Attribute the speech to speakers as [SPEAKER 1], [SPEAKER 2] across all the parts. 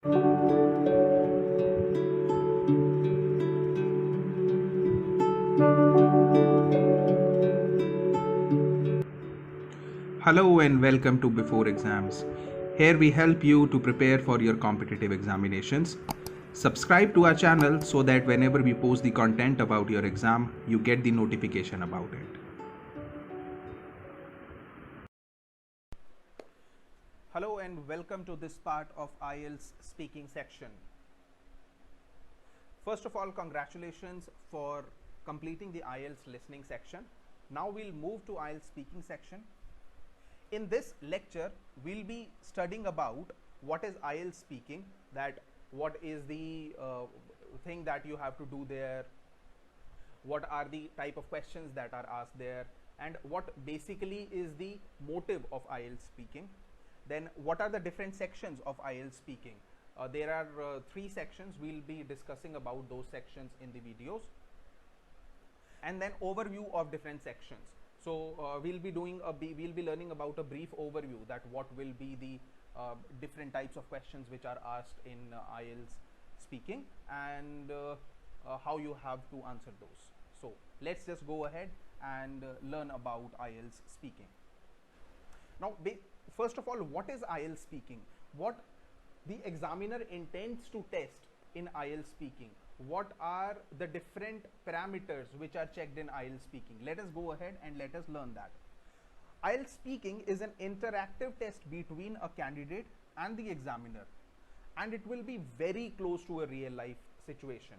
[SPEAKER 1] Hello and welcome to Before Exams. Here we help you to prepare for your competitive examinations. Subscribe to our channel so that whenever we post the content about your exam, you get the notification about it. Hello and welcome to this part of IELTS speaking section. First of all, congratulations for completing the IELTS listening section. Now we'll move to IELTS speaking section. In this lecture, we'll be studying about what is IELTS speaking, that what is the thing that you have to do there, what are the type of questions that are asked there, and what basically is the motive of IELTS speaking. Then what are the different sections of IELTS speaking. There are 3 sections. We'll be discussing about those sections in the videos, and then overview of different sections. So we'll be learning about a brief overview, that what will be the different types of questions which are asked in IELTS speaking, and how you have to answer those. So let's just go ahead and learn about IELTS speaking. Now, first of all, what is IELTS speaking? What the examiner intends to test in IELTS speaking? What are the different parameters which are checked in IELTS speaking? Let us go ahead and let us learn that. IELTS speaking is an interactive test between a candidate and the examiner, and it will be very close to a real life situation.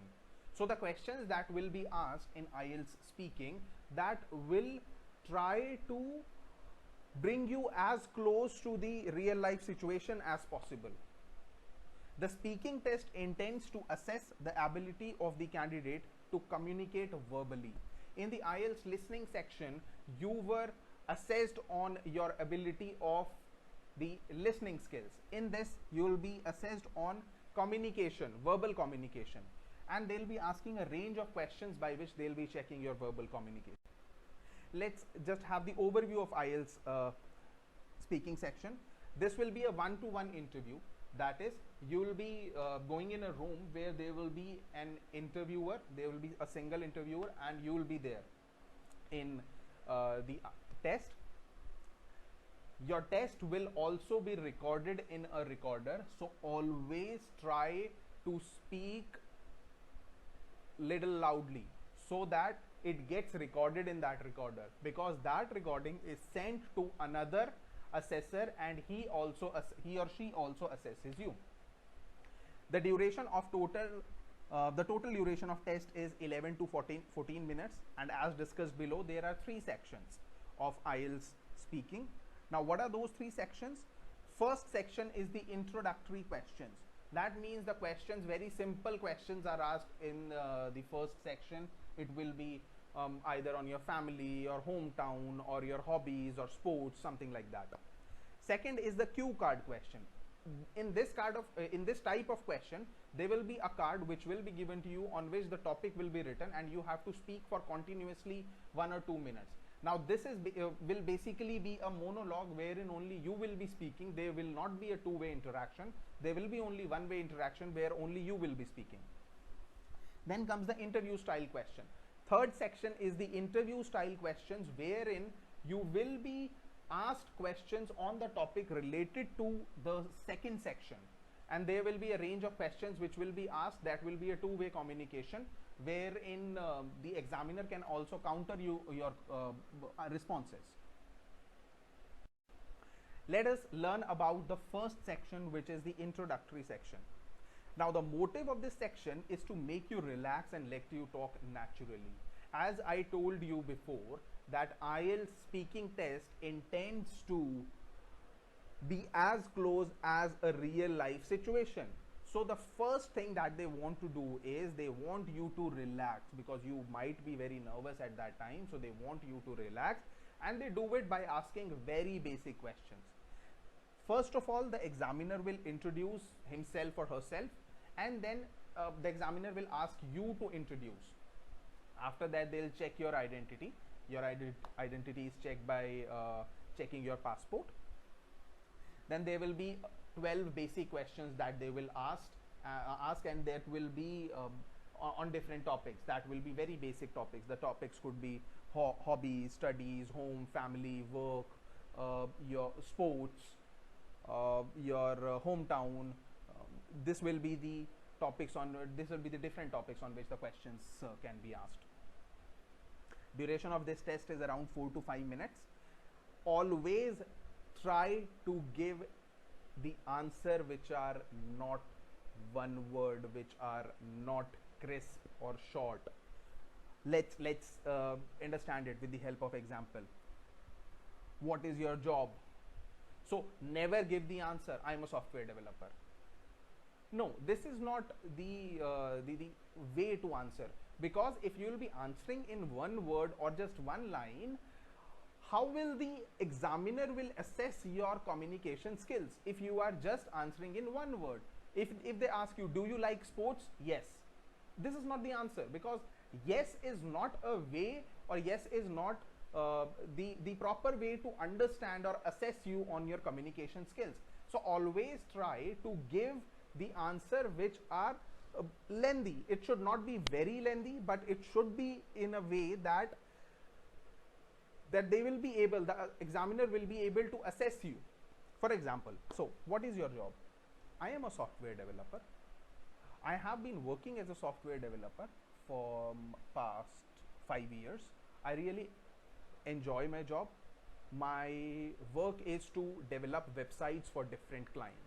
[SPEAKER 1] So the questions that will be asked in IELTS speaking, that will try to bring you as close to the real life situation as possible. The speaking test intends to assess the ability of the candidate to communicate verbally. In the IELTS listening section, you were assessed on your ability of the listening skills. In this, you will be assessed on communication, verbal communication, and they'll be asking a range of questions by which they'll be checking your verbal communication. Let's just have the overview of IELTS speaking section. This will be a one-to-one interview. That is, you will be going in a room where there will be an interviewer, there will be a single interviewer, and you will be there in the test. Your test will also be recorded in a recorder, so always try to speak little loudly so that it gets recorded in that recorder, because that recording is sent to another assessor, and he or she also assesses you. The duration of the total duration of test is 11 to 14 minutes, and as discussed below, there are 3 sections of IELTS speaking. Now, what are those 3 sections? First section is the introductory questions. That means the questions, very simple questions, are asked in the first section. It will be either on your family, your hometown, or your hobbies or sports, something like that. Second is the cue card question. In this type of question, there will be a card which will be given to you, on which the topic will be written, and you have to speak for continuously 1 or 2 minutes. Now this will basically be a monologue wherein only you will be speaking. There will not be a two-way interaction. There will be only one-way interaction where only you will be speaking. Then comes the interview style question. Third section is the interview style questions, wherein you will be asked questions on the topic related to the second section, and there will be a range of questions which will be asked. That will be a two-way communication, wherein the examiner can also counter your responses. Let us learn about the first section, which is the introductory section. Now, the motive of this section is to make you relax and let you talk naturally. As I told you before, that IELTS speaking test intends to be as close as a real life situation. So the first thing that they want to do is they want you to relax, because you might be very nervous at that time. So they want you to relax, and they do it by asking very basic questions. First of all, the examiner will introduce himself or herself, and then the examiner will ask you to introduce. After that, they'll check your identity. Your identity is checked by checking your passport. Then there will be 12 basic questions that they will ask, and that will be on different topics. That will be very basic topics. The topics could be hobbies, studies, home, family, work, your sports, your hometown. This will be the topics on. This will be the different topics on which the questions can be asked. Duration of this test is around 4 to 5 minutes. Always try to give the answer which are not one word, which are not crisp or short. Let's understand it with the help of example. What is your job? So never give the answer, I am a software developer. No, this is not the way to answer, because if you will be answering in one word or just one line, how will the examiner will assess your communication skills if you are just answering in one word? If they ask you, do you like sports? Yes. This is not the answer, because yes is not a way, or yes is not the proper way to understand or assess you on your communication skills. So always try to give the answer which are lengthy. It should not be very lengthy, but it should be in a way that they will be able, the examiner will be able to assess you. For example, so what is your job? I am a software developer. I have been working as a software developer for past 5 years. I really enjoy my job. My work is to develop websites for different clients.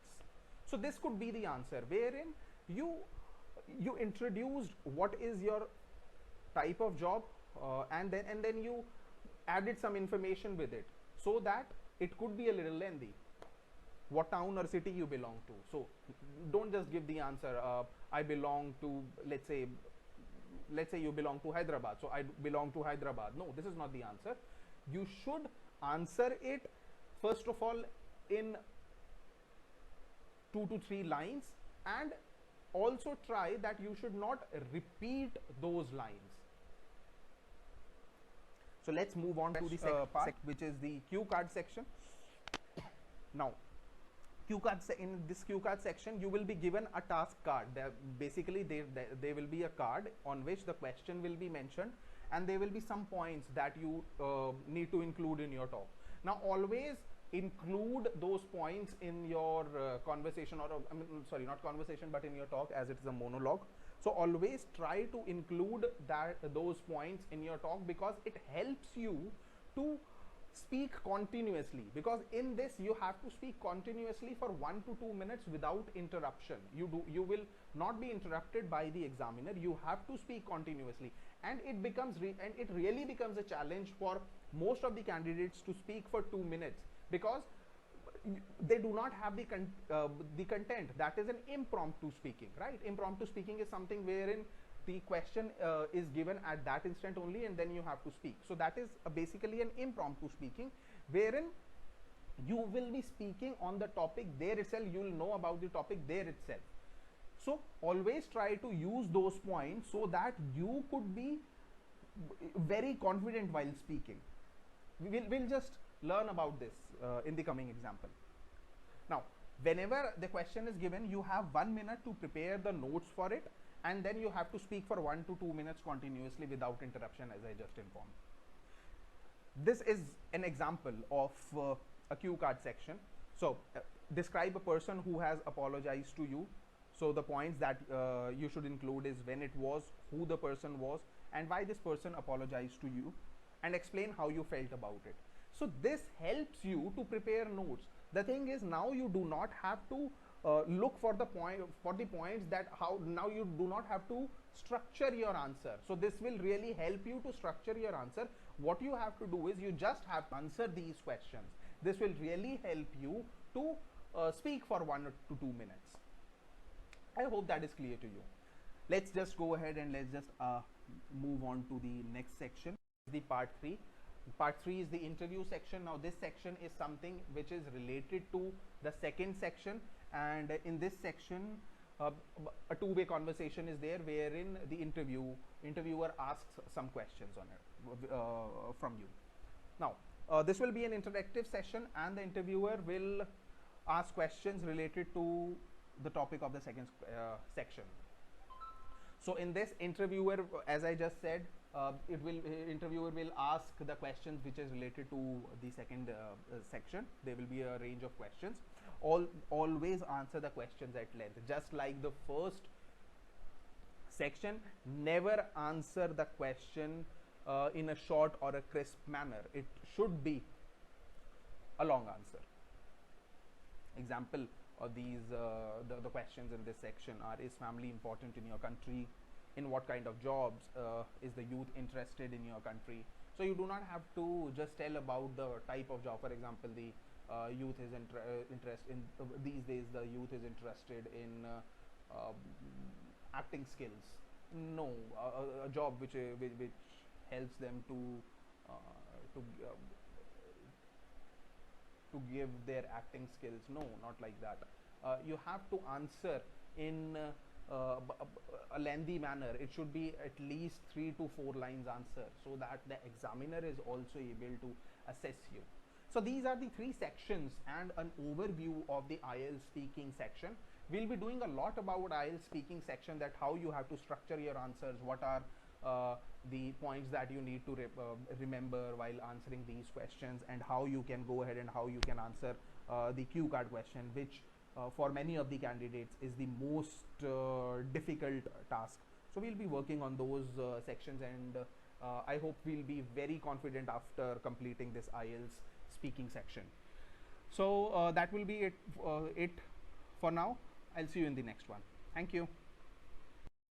[SPEAKER 1] So this could be the answer, wherein you introduced what is your type of job, and then you added some information with it, so that it could be a little lengthy. What town or city you belong to. So don't just give the answer, I belong to, let's say you belong to Hyderabad, so I belong to Hyderabad. No, this is not the answer. You should answer it first of all in 2 to 3 lines, and also try that you should not repeat those lines. So let's move on to the second part, which is the cue card section. Now, in this cue card section, you will be given a task card. Basically, there will be a card on which the question will be mentioned, and there will be some points that you need to include in your talk. Now, always include those points in your conversation, or I mean, sorry, not conversation, but in your talk, as it is a monologue. So always try to include those points in your talk, because it helps you to speak continuously, because in this you have to speak continuously for 1 to 2 minutes without interruption. You will not be interrupted by the examiner. You have to speak continuously, and it really becomes a challenge for most of the candidates to speak for 2 minutes, because they do not have the content. That is an impromptu speaking, right? Impromptu speaking is something wherein the question is given at that instant only, and then you have to speak. So that is basically an impromptu speaking, wherein you will be speaking on the topic there itself. You will know about the topic there itself. So always try to use those points so that you could be very confident while speaking. We'll just learn about this in the coming example. Now, whenever the question is given, you have 1 minute to prepare the notes for it, and then you have to speak for 1 to 2 minutes continuously without interruption, as I just informed. This is an example of a cue card section. So describe a person who has apologized to you. So the points that you should include is when it was, who the person was, and why this person apologized to you, and explain how you felt about it. So this helps you to prepare notes. The thing is, now you do not have to look for the points that now you do not have to structure your answer. So this will really help you to structure your answer. What you have to do is you just have to answer these questions. This will really help you to speak for 1 to 2 minutes. I hope that is clear to you. Let's just go ahead and let's just move on to the next section, the part 3. Part 3 is the interview section. Now this section is something which is related to the second section, and in this section a two-way conversation is there, wherein the interviewer asks some questions on it from you. Now this will be an interactive session, and the interviewer will ask questions related to the topic of the second section. So in this, interviewer, as I just said, interviewer will ask the questions which is related to the second section. There will be a range of questions. Always answer the questions at length, just like the first section. Never answer the question in a short or a crisp manner. It should be a long answer. Example of these the questions in this section are: is family important in your country? In what kind of jobs is the youth interested in your country? So you do not have to just tell about the type of job. For example, the youth is interested in these days, the youth is interested in acting skills. No, a job which helps them to to uh, to give their acting skills. No, not like that. You have to answer in a lengthy manner. It should be at least 3 to 4 lines answer, so that the examiner is also able to assess you. So these are the 3 sections and an overview of the IELTS speaking section. We'll be doing a lot about IELTS speaking section, that how you have to structure your answers, what are the points that you need to remember while answering these questions, and how you can go ahead and how you can answer the cue card question, which for many of the candidates is the most difficult task. So we'll be working on those sections, and I hope we'll be very confident after completing this IELTS speaking section. So that will be it for now. I'll see you in the next one. Thank you.